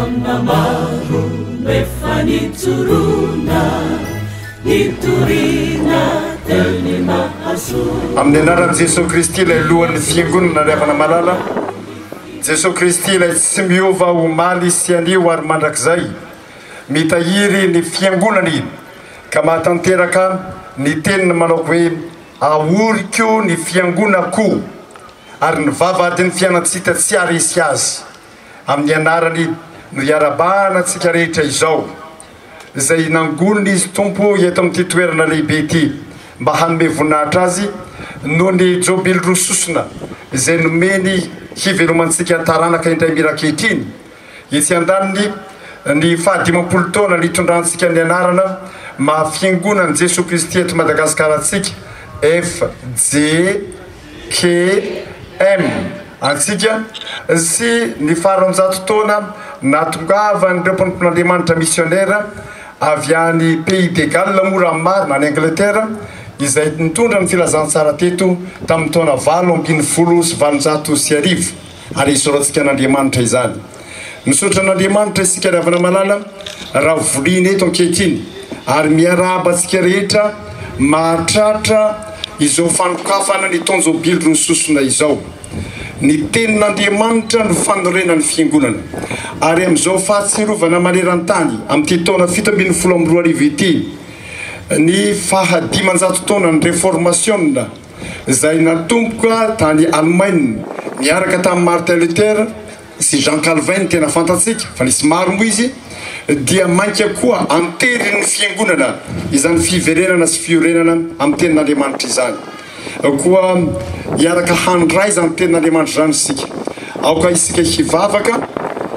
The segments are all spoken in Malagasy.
namaro nefa nitorona nitorina teny mahasoa. Amin'ny anaran'i Jesosy Kristy ilay lohan'ny fiangonana riavana malala, Jesosy Kristy ilay tsy miova omaly sy anio ary mandrakizay mitahiry ny fiangonany ka mahatanteraka ny teniny manao hoe ahoriko ny fiangonako ary ny vavadiny fiainatsika tsy arisy azy amin'ny anarany no iarabahana antsika rehetra izao izay nangolony izy tompo eto amin'ity toerana lehibe ity mba hanome voninahitra azy noho ny jobily rososona izay nomeny hivelomantsika taranaka indray mirakehitriny itsy andaniny ny fahadimampolo taona nitondrantsika ny anarana mahafiangonan'i Jesosy Kristy eto Madagasikara antsika FJKM antsika sy ny faharoanjato taona natongavan'ireo mpampian'Andriamanitra missionnaire avy any Pays de Galles mora marina any Angleterre izay nitondra ny filazantsara teto tamin'ny taona 870 ary isorantsika n'Andriamanitra izany. Misaotra n'Andriamanitra isika ravana malala raha voliny eto ankehitriny ary miarahaba antsika rehetra mahatratra izao fanokafana ny tonjobily rososona izao. Ny tenin'Andriamanitra no fanorenan'ny fiangonana ary amin'izao fahatsirovana maneran-tany amin'ity taona 712 ity ny fahadimanjato taona ny réformation izay natomboka tany Allemagne miaraka tamin'ny Martin Luther sy Jean Calvin tena fantatsika fa nisy maro moa izy dia mainka koa antery ny fiangonana izany fiverenana sy fiorenana amin'ny tenin'Andriamanitra izany koa iaraka handray izany tenin'Andriamanitra izany isika aoka isika hivavaka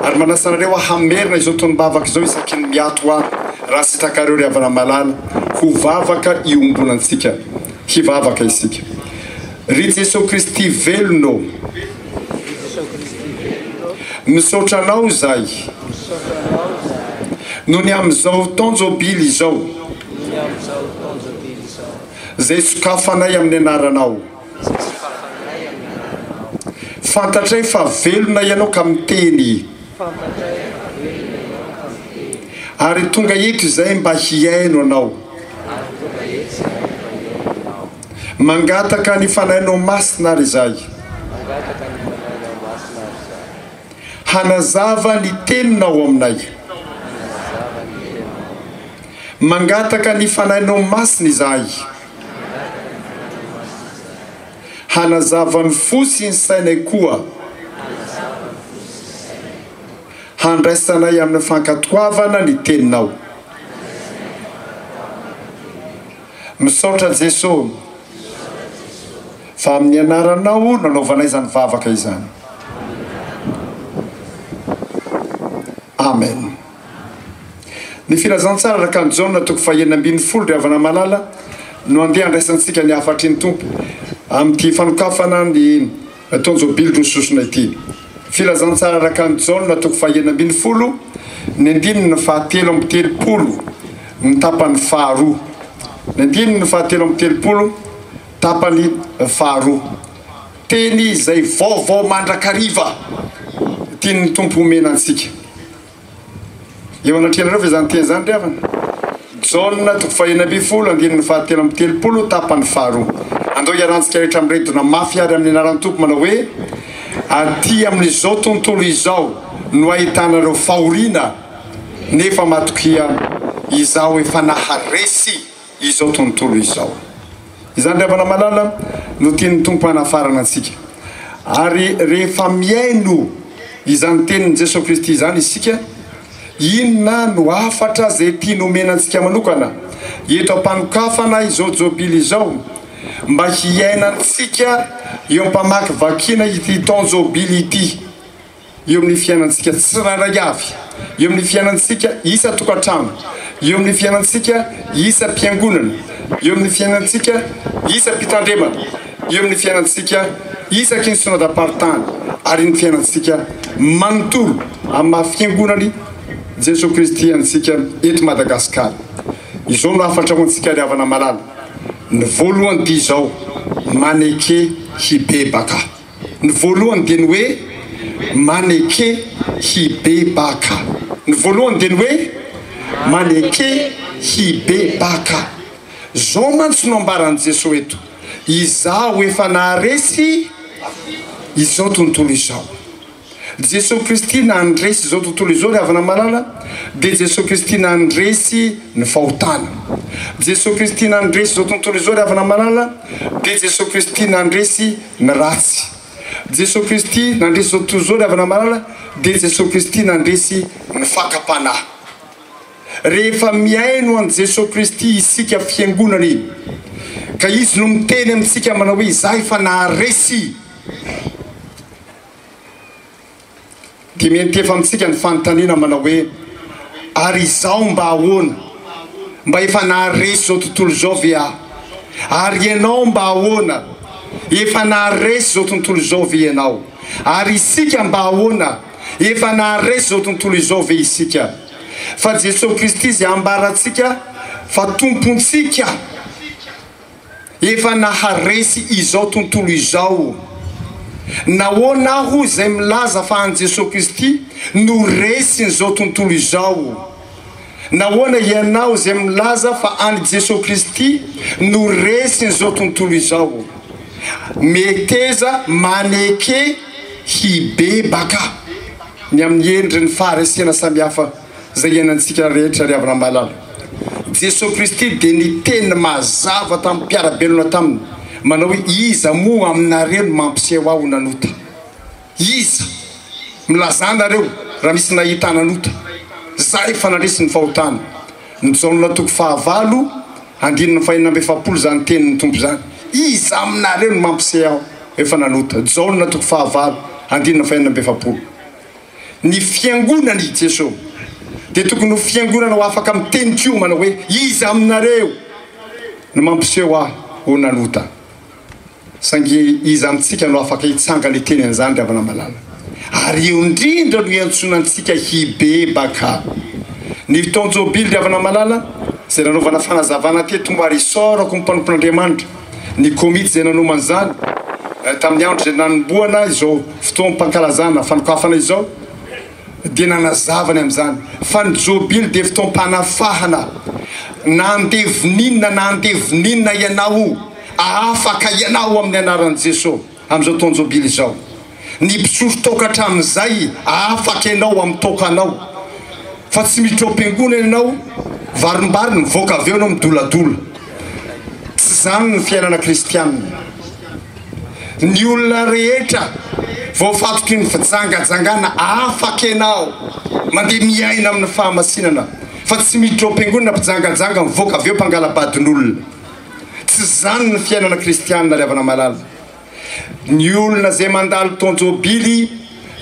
ary manasanareo hamerina izao tonombavaka izao isaky ny miato ahy raha sy takareo ry havana malala ho vavaka iombonantsika hivavaka isika ry Jesosy Kristy velono misaotra anao zay noho ny amin'izao tonjobily izao zay sokafanay amin'ny anaranao fantatray fa velona ianao ka miteny ary tonga eto izay mba hiaino anao mangataka ny fanainao masina ary zay hanazava ny teninao aminay mangataka ny fanainao masina izay hanazava ny fosy ny sainay koa handraisanay amin'ny fankatoavana ny teninao. Misaotra Jesosy fa amin'ny anaranao nanaovanay izany vavaka izany. Amen. Ny filazantsara rakan'i Jaona toko 9:20 ry havana malala no andeha andraisantsika ny hafatriny tompo amin'ity fanokafana ny tonjobily rososona ity. Filazantsara rakan'i Jaona toko 9:20 ny andininy fahatelo amby telopolo ny tapany faharoa. Ny andininy fahatelo amby telopolo tapany faharoa. Teny izay vaovao mandrakariva tiany tompo omena antsika. Eo anatrehanareo fa izany teny izany ry havana. Jaona toko 9:20 andininy fahatelo amby telopolo tapany faharoa. Andao iarantsika rehetra amin'ny redona mafy ary amin'ny anaran'ny tompo manao hoe aty amin'izao tontolo izao no ahitanareo fahoriana nefa matokia izao efa naharesy izao tontolo izao. Izany ry havana malala no tian'ny tompo hanafarana antsika. Ary rehefa miaino izany tenin'i Jesosy Kristy izany isika, inona no afatra zay tiany omena antsika manokana eto ampanokafana izao jobily izao mba hiainantsika eo ampamaky vakina ity tonjobily ity eo amin'ny fiainantsika tsirairay avy, eo amin'ny fiainantsika isa tokantrano, eo amin'ny fiainantsika isa mpiangonana, eo amin'ny fiainantsika isa mpitandremana, eo amin'ny fiainantsika isaky ny sonadapartany ary ny fiainantsika manontolo amin'ny mahafiangonany Jesosy Kristy antsika eto Madagasikara. Izao no afatra ho antsika ry havana malala. Ny voalohany dia izao maneke hibebaka. Ny voalohany dia ny hoe maneke hibebaka. ny voalohany dia ny hoe maneke hibebaka. Zao mantsy no ambaran'i Jesosy eto, izaho efa naharesy izao tontolo izao. Jesosy Kristy nandresy izao tontolo izao ry havana malala, dia Jesosy Kristy nandresy ny fahotana. Jesosy Kristy nandresy izao tontolo izao ry havana malala, dia Jesosy Kristy nandresy ny ratsy. Jesosy Kristy nandresy izao tontolo izao ry havana malala, dia Jesosy Kristy nandresy ny fakapanahy. Rehefa miaino an Jesosy Kristy isika fiangonana iny, ka izy no miteny amintsika manao hoe izaho efa naharesy, dia mientefa amintsika ny fanontaniana manao hoe ary izaho mba ahoana, mba efa naharesy zao tontolo izao ve aho? Ary ianao mba ahoana, efa naharesy zao tontolo izao ve ianao? Ary isika mba ahoana, efa naharesy zao tontolo izao ve isika? Fa Jesosy Kristy izay ambaratsika fa tompontsika efa naharesy izao tontolo izao. Nahoana aho izay milaza fa an Jesosy Kristy no resy n'izao tontolo izao? Nahoana ianao izay milaza fa an Jesosy Kristy no resy n'izao tontolo izao? Meteza maneke hibebaka ny amin'ny endriny faharesena samihafa zay ianantsika rehetra ry havana malala. Jesosy Kristy dia niteny mazava tamin'ny mpiarabelona taminy manao hoe iza moa aminareo no mampiseho aho nanota? Iza milazanareo raha misy nahita nanota? Zay efa nandresy ny fahotana. Ny Jaona toko 9 andininy 4 zany tenin'ny tompo zany. Iza aminareo no mampiseho aho efa nanota? Jaona toko 9 andininy 4. Ny fiangonany Jesosy dia tokony ho fiangonana ho afaka miteny koa manao hoe iza aminareo no mampiseho aho ho nanota? Sangy iza amintsika no afaka hitsanga le teny an'izany ry havana malala. Ary eo indrindra no iantsonantsika hibebaka. Ny fotoan-jobily ry havana malala zay nanaovana fanazavana teto mba risorako ny mpanompon'Andriamanitra, ny komity zay nanomana zany tamin'ny andro zay nanomboana izao fotoam-pankalazana fanokafana izao, dia nanazavany amin'izany fa ny jobily dia fotoam-panafahana. Na andevoninina na andevoninina ianao, afaka ianao amin'ny anaran'i Jesosy amin'izao taon-jobily izao. Ny mpisotro tokatra amin'izay afaka ianao amin'ny tokanao, fa tsy miditra am-piangonana ianao varimbariny mivoaka avy eo ianao midoladola. Tsy zany ny fiainana kristianina. Ny olona rehetra voafatotry ny fijangajangana afaka ianao mandeha miaina amin'ny fahamasinana, fa tsy miditra am-piangonana mpijangajanga mivoaka avy eo mpangalabadin'olona. Tsy zany ny fiainana kristianina ry havana malala. Ny olona zay mandalo taon-jobily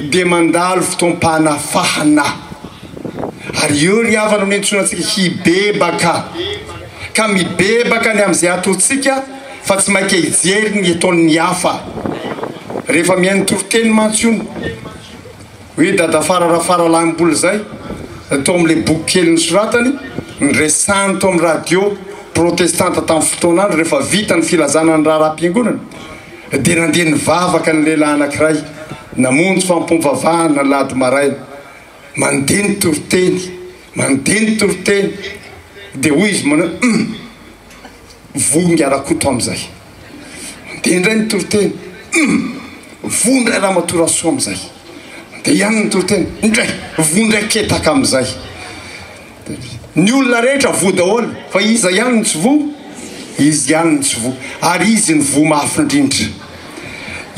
dia mandalo fotoam-panafahana. Ary eo ry havana no nentsonantsika hibebaka, ka mibebaka ny amin'izay ataontsika fa tsy mainka hijery ny ataon'ny hafa. Rehefa mihaino toroteny mantsy hoe dada fararafara lahim-bola zay atao amin'ilay boky kely ny soratany nyresany tao amin'ny radio protestanta tamin'ny fotoanandro, rehefa vita ny filazana ny raharam-piangonana dia nandeha nivavaka ny lehilahy anankiray namonjy fampompavahana lady maraina, mandeha ny toroteny, mandeha ny toroteny, dia hoy izy manao vongy arakoto amin'izay. Mandeha indray ny toroteny, vondray raha matorasoa amin'izay. Dia ihany ny toroteny, indray vondray ketaka amin'izay. Ny olona rehetra vo daholo, fa iza ihany ny tsy vo? Izy ihany ny tsy vo. Ary izy ny vo mafy indrindra.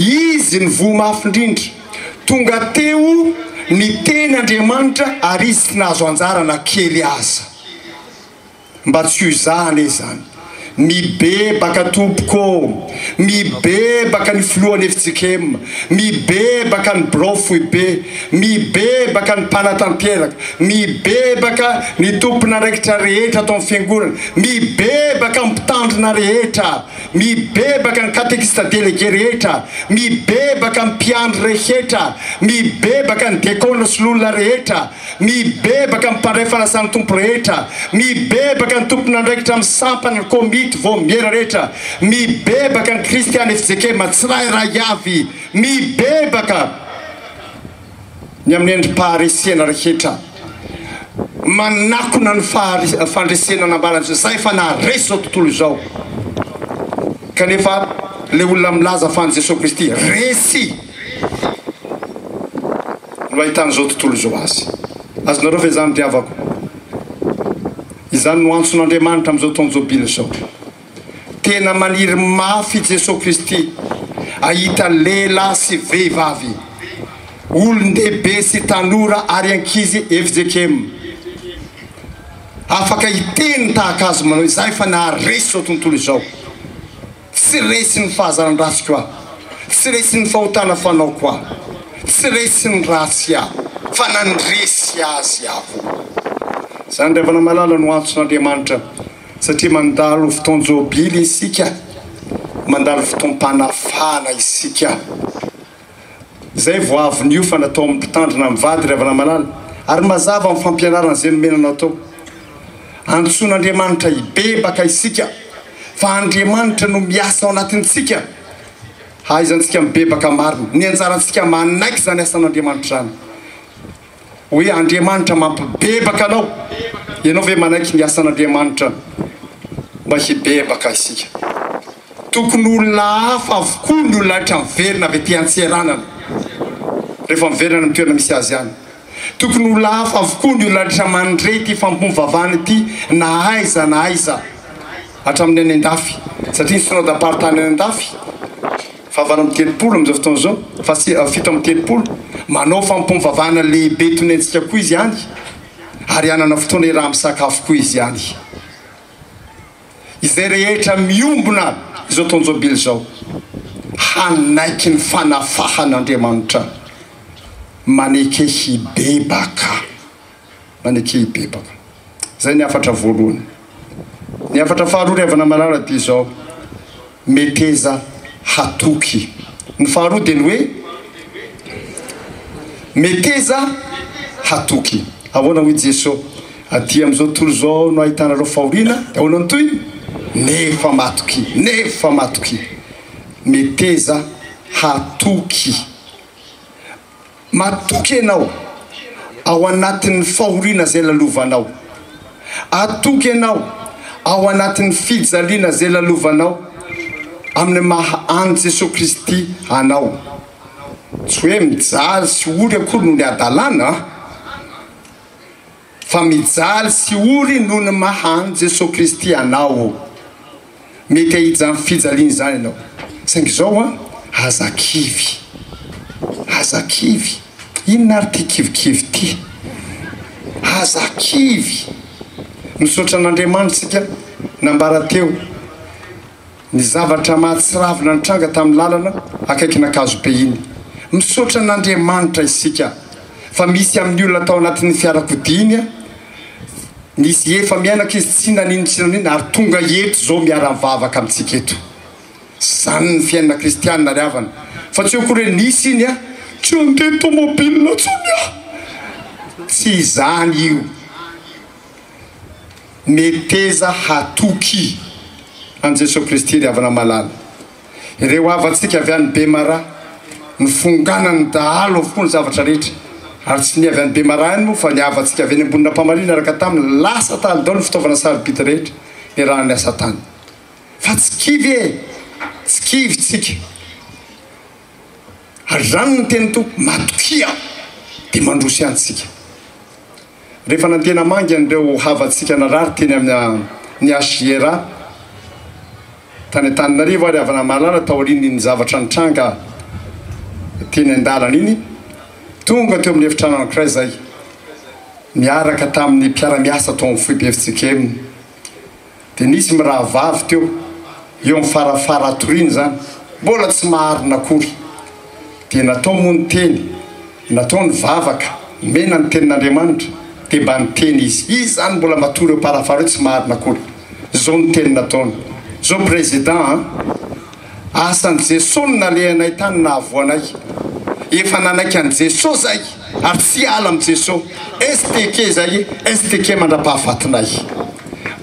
Izy ny vo mafy indrindra. Tonga teo ny teny Andriamanitra ary izy tsy nahazo anjara na kely aza. Mba tsy ho zany zany. Mibebaka tompoko, mibebaka ny filohan'ny FJKM, mibebaka ny Brofoibe, mibebaka ny mpanatanteraka, mibebaka ny tompona raikitra rehetra atao amin'ny fiangonana, mibebaka ny mpitandrina rehetra, mibebaka ny katekista delege rehetra, mibebaka ny mpiandro rehetra, mibebaka ny dekona sy lolona rehetra, mibebaka ny mpandray fanasany tompo rehetra, mibebaka ny tompona andraikitra amin'ny sampany ny komity vao miera rehetra, mibebaka ny kristiany FJKM tsirairay avy, mibebaka ny amin'ny endrim-paharesena rehetra. manakona ny fandresena nambaran'izao zay fa naharesy zao tontolo izao kanefa le olona milaza fan'ny Jesosy Kristy resy no ahitan'izao tontolo izao azy azonareo ve zany driavako izany no antson'Andriamanitra amin'izao tonjobily zao tena maniry mafy Jesosy Kristy ahita lehilahy sy vehivavy olon-dehibe sy tanora ary ankizy efijekemo afaka hiteny tahaka azy manao izay fa naharesy zao tontolo izao tsy resy ny fahazaran-dratsy koa tsy resy ny fahotana fanao koa tsy resy ny ratsy fa nandresy azy avo zany revana malala no antson'Andriamanitra satria mandalo fotoan-jobily isika mandalo fotoam-panafana isika zay vo avy nio fa natao amin'ny mpitandrina mivady revana malala ary mazava amin'ny fampianarana zay nomena natao antson'Andriamanitra hibebaka isika fa Andriamanitra no miasa ao anatintsika haizantsika mibebaka marina ny anjarantsika manaiky zany asan'Andriamanitra zany hoe Andriamanitra mampibebaka anao ianao ve manaiky ny asan'Andriamanitra mba hibebaka isika tokony olona hafa avokoa ny olona lahatra miverina avy ety antseranana rehefa miverina ny toerana misy azy ihany tokony olona hafa avokoa ny olona lahatra mandrety fampomivavana ity na aiza hatramin'ny any an-dafy satria ny synodam-paritany any an-dafy fahavalo amin'ny telopolo amin'izao fotoana zao fa fito amin'ny telopolo manao fampomivavana lehibe toy ny antsika koa izy ihany ary anana fotoana raha misakafo koa izy ihany izay rehetra miombona izao tonjobily zao hanaiky ny fanafahan'Andriamanitra maneke hibebaka zay ny afatra voalohany ny afatra faharoa revana malala ty zao meteza hatoky ny faharoa dia ny hoe meteza hatoky ahoana hoy Jesosy aty amin'izao tontolo zao no ahitanareo fahoriana ahoana ny toy nefa matoky meteza hatoky matoky ianao ao anatin'ny fahoriana zay lalovanao atoky ianao ao anatin'ny fijaliana zay lalovanao amin'ny maha Jesosy Kristy anao tsy hoe mijaly sy ory akory no ny adalana fa mijaly sy ory no ny maha Jesosy Kristy anao mety ahita zany fijaliana zany ianao saingy zao hazakivy inona ary ty kivikivy ty hazakivy misaotra n'Andriamanitra sika nambara teo ny zavatra mahatsiravina ny tranga tamin'ny lalana akaiky nakazo be iny misaotra n'Andriamanitra isika fa misy amin'ny olona tao anatin'ny fiarakodia nisy efa mianaka izy tsy naninitsy ary tonga eto zao miara-mivavaka amintsika eto zany ny fiainana kristianina ry havana fa tsy akory nisy iny tsy andeha tomobile tsony tsy zany io meteza hatoky an Jesosy Kristy ry havana malala ireo avantsika avy any be mara ny fonganany dahalo avokoa ny zavatra rehetra ary tsy ny avy any be mara any moa fa ny avantsika avy any ambonina mpamarina araka taminy lasa tany dao ny fitaovana saribita rehetra ny raha ny asa tany fa tsy kivy tsika ary zany ny teny to matokia dia mandrosy antsika rehefa nantena mangy an'ireo havantsika narary teny amin'ny Asiera tany Antananarivo ary havana malala taoriny ny zavatra nitranga teny an-dalana iny tonga teo amin'ny efitrano anankiray zay miaraka tamin'ny mpiara-miasa tao amin'ny foibe efitsikeminy dia nisy mirahavavy teo eo amin'ny farafara atoriny zany mbola tsy maharina akory dia natao moa ny teny natao ny vavaka mena ny tenin'Andriamanitra dia mba niteny izy zany mbola matory eo parafara eo tsy maharina akory zao ny teny nataony zao président asan'i Jesosy nalehanay tany nahavoanay efa nanaiky an Jesosy zay ary tsy ala am Jesosy STK zay STK mandra-pahafatinay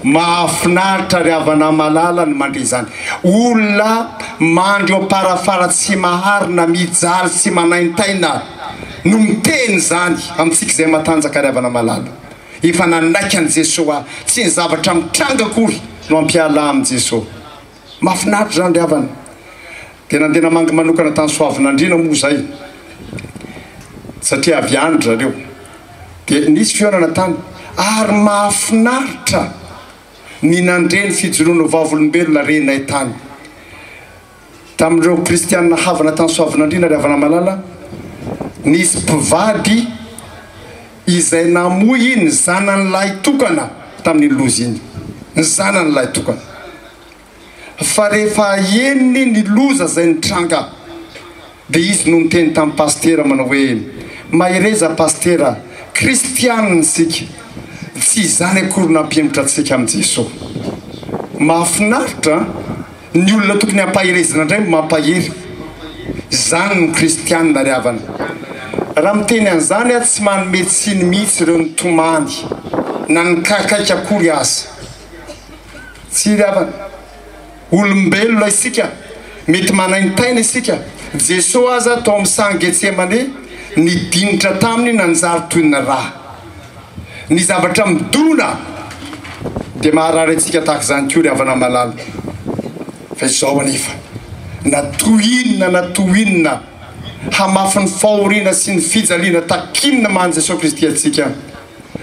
mahafinaritra ry havana malala ny mandre zany olona mandry eo parafara tsy maharina mijaly sy manaintaina no miteny zany amintsika zay matanjaka ry havana malala efa nanaiky an' Jesosy tsy ny zavatra mitranga akory no ampiala amin' Jesosy mahafinaritra zany ry havana dia nandeha namangy manokana tany Soavinandriana moa zay satria avy andry zareo dia nisy fionana tany ary mahafinaritra ny nandreny fijoroana vavolombelona renay tany tamin'ireo kristianina havana tany Soavinandriana ry havana malala nisy mpivady izay namoy ny zanan'lay tokana tamin'ny lozy iny ny zanan'lay tokana fa rehefa eniny ny loza zay nitranga dia izy no niteny tamin'ny pastera manao hoe mahereza pastera kristianina sika tsy zany akory nampiemotra antsika amin'i Jesosy mahafinaritra ny olona tokony hampaherezana indray mampahery zany ny kristianina ry havana raha miteny an'izany a tsy manome tsiny mihitsy ireo nitomany na nikakaiky akory azy tsy ry havana olombelona isika mety manaintaina isika Jesosy aza tao amin'ny Sangetsemane nidinitra taminy nanjary toy ny raha ny zavatra midona dia maharary antsika tahaka izany koa ry havana malala fa izao anefa natohinina hamafy ny fahoriana sy ny fijaliana takinina man Jesosy Kristy atsika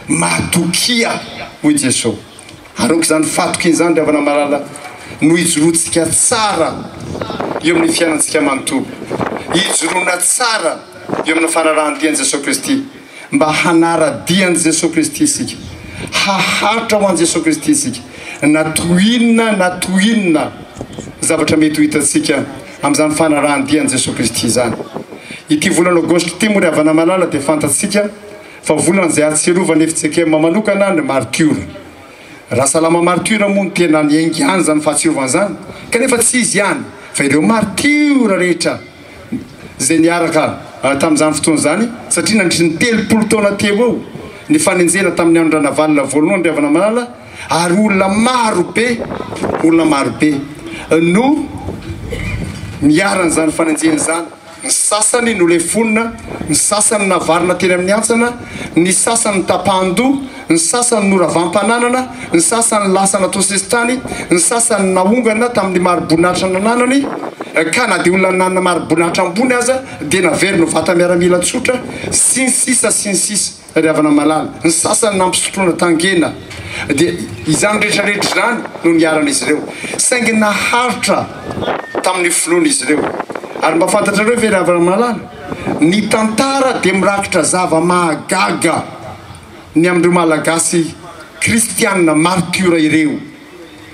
matokia hoy Jesosy aroko izany fatokiny izany ry havana malala no hijoroantsika tsara eo amin'ny fiainantsika manontolo hijoroana tsara eo amin'ny fanarahan-dian'i Jesosy Kristy mba hanaradian'i Jesosy Kristy isika haharitra ho an'i Jesosy Kristy isika natohinina zavatra mety ho hitatsika amin'izany fanarahan-dian'i Jesosy Kristy zany ity volana aogositra ity moa ry havana malala dia fantatsika fa volana izay ahatsiarovana efitsekema manokana ny martiora raha salama martiora moa ny tena niaingany zany fahatsiarovana zany kanefa tsy izy ihany fa ireo martiora rehetra zay niaraka tamin'izany fotoana zany satria nandritry ny 30 taona teo eo ny fanenjena tamin'ny andro-drana valina voalohany ry havana malala ary olona marobe no miaran'izany fanenjena zany ny sasany no lefonina ny sasany navarina teny amin'ny antsana ny sasany tapahan-doha ny sasany noravampananana ny sasany lasa natao sesitany ny sasany naongana tamin'ny marobonahitra nananany ka na dia olona nanana marobonahitra ambony aza dia navery no vata miaramila tsotra sy ny sisa ry havana malala ny sasany nampisotroana tangena dia izany rehetrarehetra zany no niaran'izy ireo saingy naharitra tamin'ny filoan'izy ireo ary mba fantatra ireo ve ry havana malala ny tantara dia mirakitra zava-mahagaga ny amin'ireo malagasy kristianina martiora ireo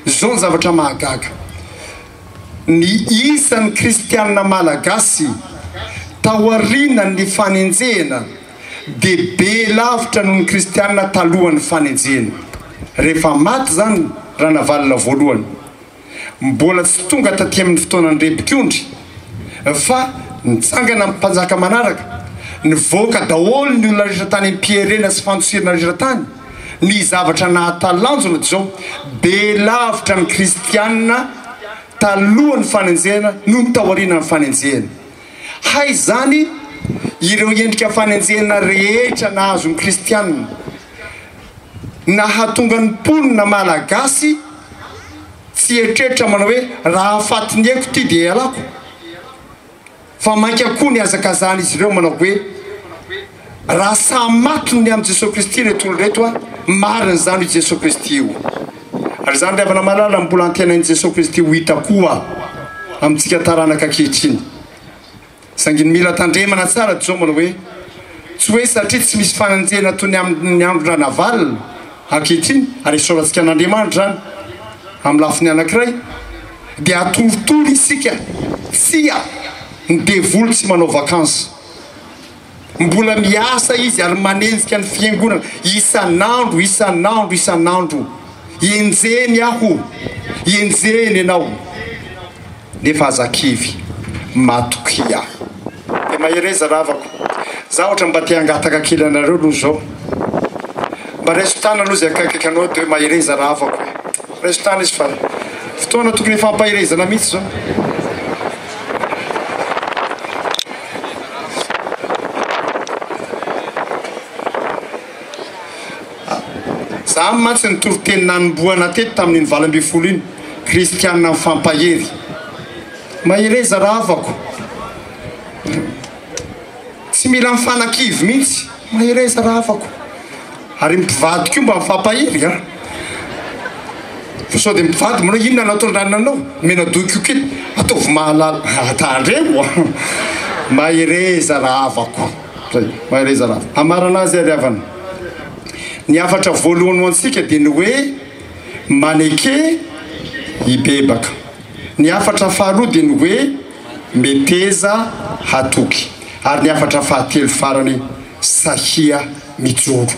zao ny zavatra mahagaga ny isan'ny kristianina malagasy taoriana ny fanenjena dia be lavitra noho ny kristianina talohan'ny fanenjena rehefa maty zany raha navalina voalohany mbola tsy tonga taty amin'ny fotoana ny repikondry fa nitsangana amin'ny mpanjaka manaraka nivoaka daholo ny olona rehetra tany am-pierena sy fantosirana rehetra tany ny zavatra nahatalanjona zao be lavitra ny kristianina talohan'ny fanenjena no nitaoriana ny fanenjena hay zany ireo endrika fanenjena rehetra nahazo ny kristianina nahatonga ny mponina malagasy tsy eritreretra manao hoe raha afatiny eko ty dia alako fa mainka koa ny azakazany izy ireo manao hoe raha samy matony amin'i Jesosy Kristy reto olo reto a mariny zany io Jesosy Kristy io ary zany ry havana malala mbola antenain'i Jesosy Kristy ho hita koa amintsika taranaka ankehitriny saingy ny mila tandremana tsara zao manao hoe tsy hoe satria tsy misy fananjena toy ny amin'ny andro navalina ankehitriny ary esorantsika an'Andriamanitra zany amin'ny lafiny anankiray dia atoritory isika tsia ny devoly tsy manao vakansa mbola miasa izy ary manenjika ny fiangonana isan'andro enjeny aho enjeny ianao nefa azakivy matokia dia mahereza ravako za ohatra mba te hangataka kely anareo aloha zao mba resotana aloha zay akaikaiky anao dia hoe mahereza ravako resotana izy fa fotoana tokony fampaherezana mihitsy zao za matsy nytoroteny nanomboana teto tamin'ny valam-bifolo iny kristianina mifampahery mahereza raha afako tsy mila mifanakivy mihitsy mahereza raha afako ary mipivady koa mba mifampahery a sao dia mipivady manao inona nataondrananao mena doky io kely ataovy mahalala atandreo mahereza raha afako zay mahereza raha amarana azy ary avana ny afatra voalohany ho antsika dia ny hoe maneke hibebaka ny afatra faharoa dia ny hoe meteza hatoky ary ny afatra fahatelo farany sahia mijoro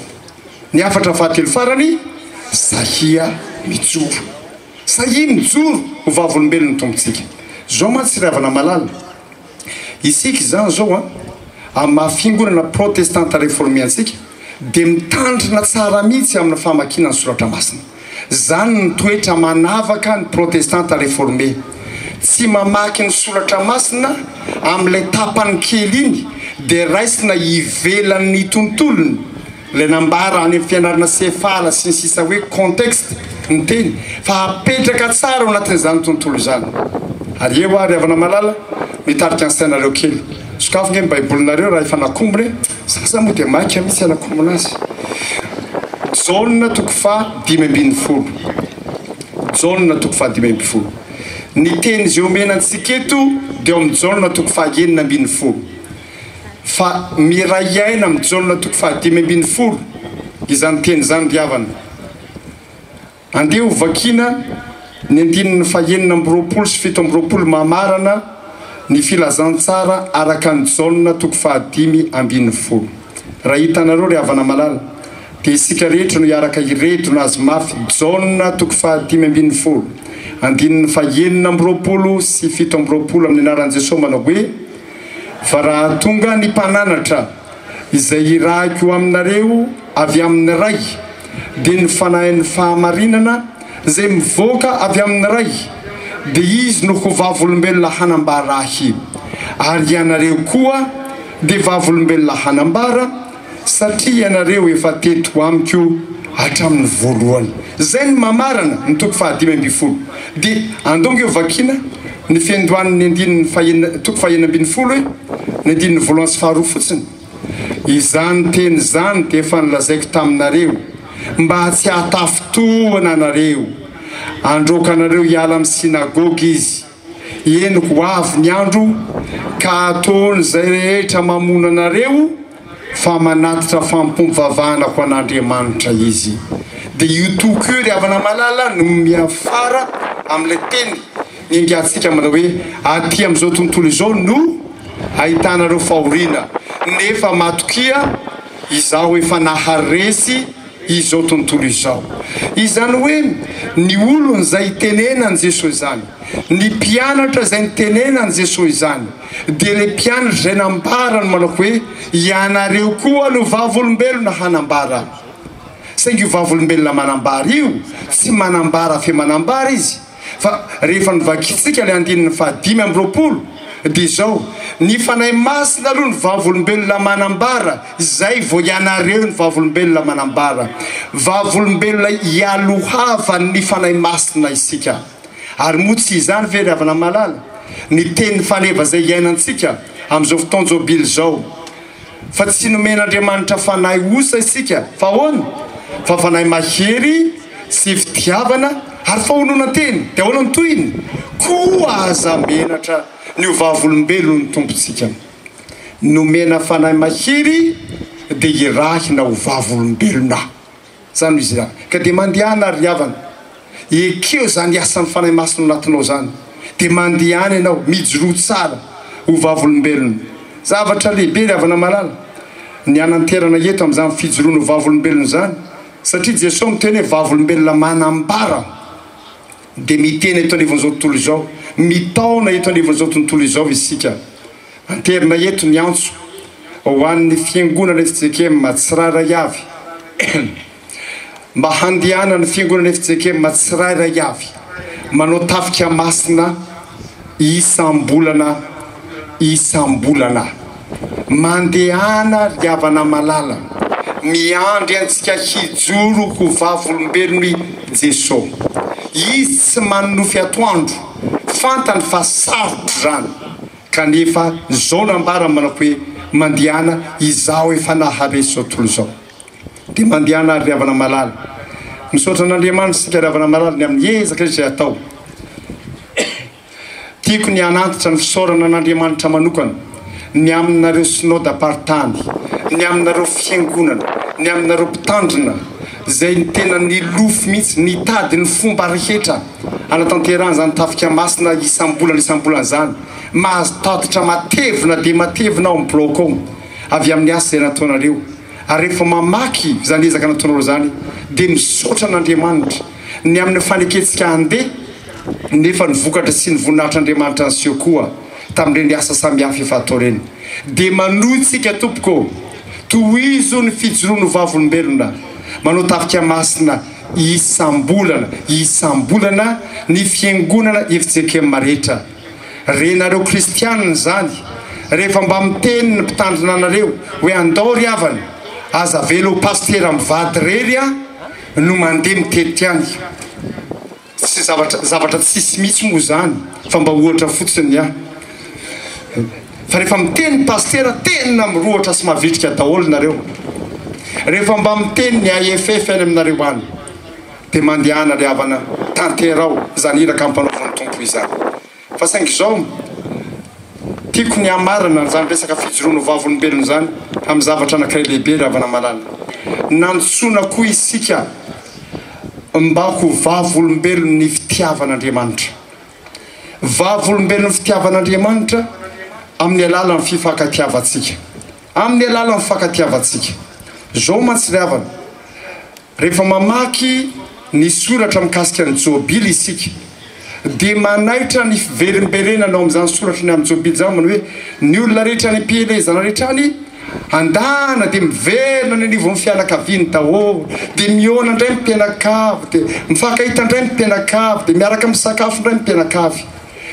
ny afatra fahatelo farany sahia mijoro sahia mijoro ho vavolombelony tompontsika zao mantsy ravana malala isika zany zao a amin'ny mahafingonana protestanta réformé antsika dia mitandrina tsara mihitsy amin'ny famakina ny soratra masina zany ny toetra manavaka ny protestanta réformé tsy mamaky ny soratra masina amin'ilay tapany kely iny dia raisina hivelan'ny tontolony le nambara any amin'ny fianarana sefala sy ny sisa hoe contexte ny teny fa apetraka tsara ao anatin'izany tontolo zany ary eo ary avana malala mitarika ny sainareo kely sokafo nge baibolinareo raha efa nakombony sasa moa dia maika mihitsy anakombona azy jauna toko fa 5:10 jauna toko fa 5:10 ny teny zay omena antsika eto dia amin'ny jauna toko fa 9:10 fa miray aina amin'ny jauna toko fa 5:10 izany teny zany riavana andeha ho vakina ny 9:20 sy 7:20 mamarana ny filazantsara araka ny jauna toko fa 5:10 raha hitanareo ry havana malala dia isika rehetra no hiaraka ireto no azy mafy jauna toko fa 5:10 9:20 sy 7:20 amin'ny anaran'i Jesosy manao hoe fa raha tonga ny mpananatra izay irahiko aminareo avy amin'ny ray dia ny fanahin'ny fahamarinana izay mivoaka avy amin'ny ray dia izy no ho vavolombelona hanambara ahy ary ianareo koa dia vavolombelona hanambara satria ianareo efa teto amiko hatramin'ny voalohany zay ny mamarana ny toko fa 5:10 dia andongo eo vakina ny fiandohan'ny toko fa 9:20 hoe ny 9 sy faharoa fotsiny izany teny zany dia efa nilazaiko taminareo mba tsy hatafotoana anareo androka anareo hiala amin'ny sinagogy izy eniko avy ny andro ka ataony zay rehetra mamona anareo fa manatitra fampomvavahana ho an'Andriamanitra izy dia io toko io ry havana malala no miafara amin'ilay teny ningatsika manao hoe aty amin'izao tontolo izao no ahitanareo fahoriana nefa matokia izaho efa naharesy izao tontolo izao izany hoe ny olony zay tenenany Jesosy zany ny mpianatra zay nitenenany Jesosy zany dia le mpianatra zay nambarany manao hoe ianareo koa no vavolombelona hanambara saingy io vavolombelona manambara io tsy manambara fe manambara izy fa rehefa nivakitsika le 9:20 dia zao ny fanahy masina aloha ny vavolombelona manambara zay vo ianareo ny vavolombelona manambara vavolombelona ialohava ny fanahy masina isika ary moa tsy izany ve ry havana malala ny teny faneva zay iainantsika amin'izao fotoanjobily zao fa tsy nomen'Andriamanitra fanahy osa isika fa hoana fa fanahy mahery sy fitiavana ary fahonona teny dia ahoana ny toyiny koa aza menatra ny vavolombelona ny tompontsika nomena fanahy mahery dia irahina ho vavolombelona zany izy raha ka dia mandehana ary havana ekeo zany asan'ny fanahy masina anatinao zany dia mandehana ianao mijoro tsara ho vavolombelona zavatra lehibe ry havana malala ny ananterana eto amin'izany fijoroana ho vavolombelona zany satria Jesosy miteny hoe vavolombelona manambara dia miteny eto anivon'izao tontolo izao mitaona eto anivon'izao tontolo izao isika anterina eto ny antso ho an'ny fiangonana FJKM tsirairay avy mba handehana ny fiangonana FJKM tsirairay avy manao tafika masina isambolana mandehana ry havana malala miandry antsika hijoroko vavolombelony Jesosy. Izy tsy manonofy atoandro, fantany fa sarotry zany. Kanefa zao nambara manao hoe mandihana izao efa naharesy zao tontolo zao. Dia mandihana ary riavana malala. Misaotra n'Andriamanitra sika riavana malala ny amin'ny ezaka izay atao. Tiako ny anantitra ny fisaorana n'Andriamanitra manokana ny aminareo synode apartany, ny aminareo fiangonana, ny aminareo mpitandrina zay ny tena ny lofo mihitsy ny tady ny fomba rehetra anatanterahana zany tafika masina isambolana zany mahazo tatitra matevina dia matevina ao amin'ny bloc ao avy amin'ny asa zay nataonareo. Ary rehefa mamaky zany ezaka nataonareo zany dia misaotra n'Andriamanitra ny amin'ny faneketsika andeha nefa ny vokatra sy ny voninahitr'Andriamanitra anseho koa tamin'ireny asa samihafa efa atao reny. Dia manohitsika tompoko tohizo ny fijoroano vavolombelona manao tafika masina isambolana ny fiangonana efiJekemy marehetra. Renareo kristianina zany rehefa mba miteny ny mpitandrina anareo hoe andao riavana aza velo pastera mivady rery no mandeha mitety any. Tsy zavatra tsisy mihitsy moa zany fa mba ohatra fotsiny fa rehefa miteny pastera tenina mirohatra sy mavitrika daholo nareo. Rehefa mba miteny ny AFF any aminareo any dia mandihana riavana tanterao zany iraka ampanaovany tompo izany. Fa saingy zao tiako ny amarana zany resaka fijoroano vavolombelona zany amin'ny zavatra anankiray lehibe riavana malala. Nantsoina koa isika mba ho vavolombelona ny fitiavan'Andriamanitra. Vavolombelona ny fitiavan'Andriamanitra amin'ny alalan'ny fifankatiavantsika. Amin'ny alalan'ny fifankatiavantsika. Zao mantsy riavana. Rehefa mamaky ny soratra mikasika ny Jobily isika dia manaitra ny fiverimberenanao amin'izany soratra ny amin'ny Jobily zany manao hoe ny olona rehetra any am-pielezana rehetra any andana dia miverina ny anivon'ny fianakaviany daholo dia miona indray mimpianakavy dia mifankahita indray mimpianakavy dia miaraka misakafo indray mimpianakavy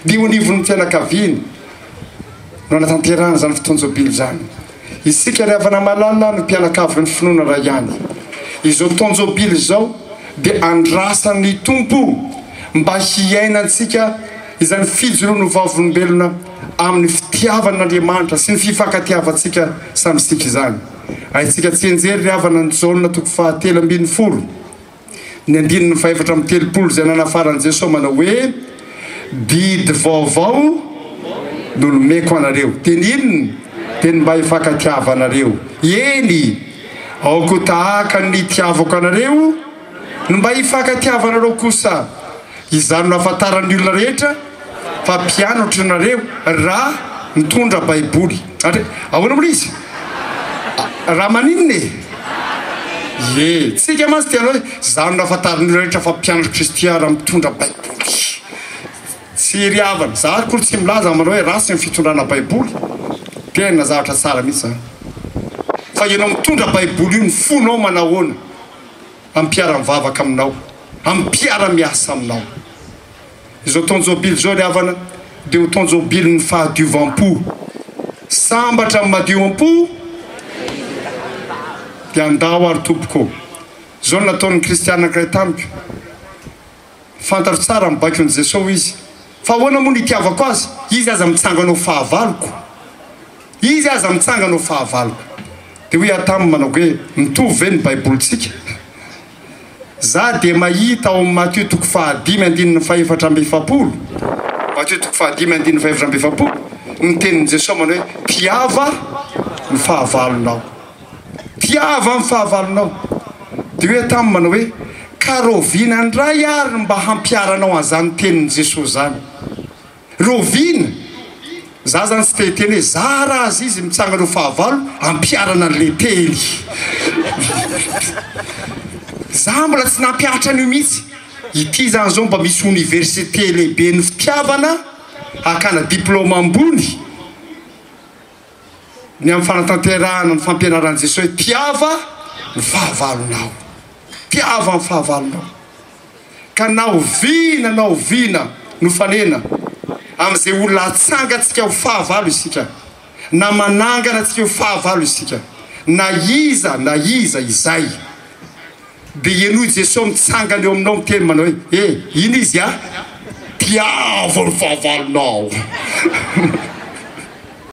dia eo anivon'ny fianakaviany no anatanterahana zany fotoana Jobily zany. Isika riavana malala ny mpianakavy ny finoana ray ihany. Izao fotoana Jobily zao dia andrasan'ny tompo mba hiainantsika izany fijoroano vavolombelona amin'ny fitiavan'Andriamanitra sy ny fifankatiavantsika samysika izany. Aitsika tsy enjery riavana ny Jaona 3:10 ny 4:telopolo zay nanafaran'i Jesosy manao hoe didy vaovao nolomeko anareo. Tenininy teny mba hifankatiavanareo. Eny aoko tahaka ny tiavako anareo no mba hifankatiavanareo kosa. Izany no ahafantaran'ny olona rehetra fa mpianatra nareo raha mitondra baiboly. Ahoana moa izy? Raha maninona e? Tsika mantsy tianao hoe izany no ahafantaran'ny olona rehetra fa mpianatra kristiana raha mitondra baiboly. Tsy riavana. Za koa tsy milaza manao hoe rasy ny fitondrana baiboly. Tena zavatra tsara mihitsy zany. Fa ianao mitondra baiboly io ny fonao manahoana ampiara-mivavaka aminao, ampiara-miasa aminao. Izao taona Jobily zao riavana dia ho taona Jobily ny fahadiovam-po. Sambatra madio am-po dia andao ary tompoko. Zao nataon'ny kristianina anankiray tamiko. Fantaro tsara mibaiko an'i Jesosy izy. Fa ahoana moa ny itiavako azy? Izy aza mitsanganao fahavaloko. Izy aza mitsanganao fahavaloko. Dia hoe ataminy manao hoe mitovy ve ny baibolitsika? Za dia mahita ao amin'ny Matthieu 5:7. Matthieu 5:7 ny tenin'i Jesosy manao hoe tiava ny fahavalonao. Tiava ny fahavalonao. Dia hoe ataminy manao hoe ka rovina indray ary mba hampiaranao an'izany tenin'i Jesosy zany. Rovina. Za zany tsy teteny hoe za raha azy izy mitsangana fahavalo ampiarana an'le tely. Za mbola tsy nampiatra an'io mihitsy. Ity zany zao mba misy université lehibe ny fitiavana hakana diplôma ambony ny amin'ny fanatanterahana ny fampianaran'i Jesosy hoe tiava ny fahavalonao. Tiava ny fahavalonao. Ka naoviana no fanena amin'izay olona atsangatsika ho fahavalo isika na manangana atsika ho fahavalo isika na iza izay dia ianohy Jesosy mitsangana eo aminao miteny manao hoe ino izy a tiavo ny fahavalonao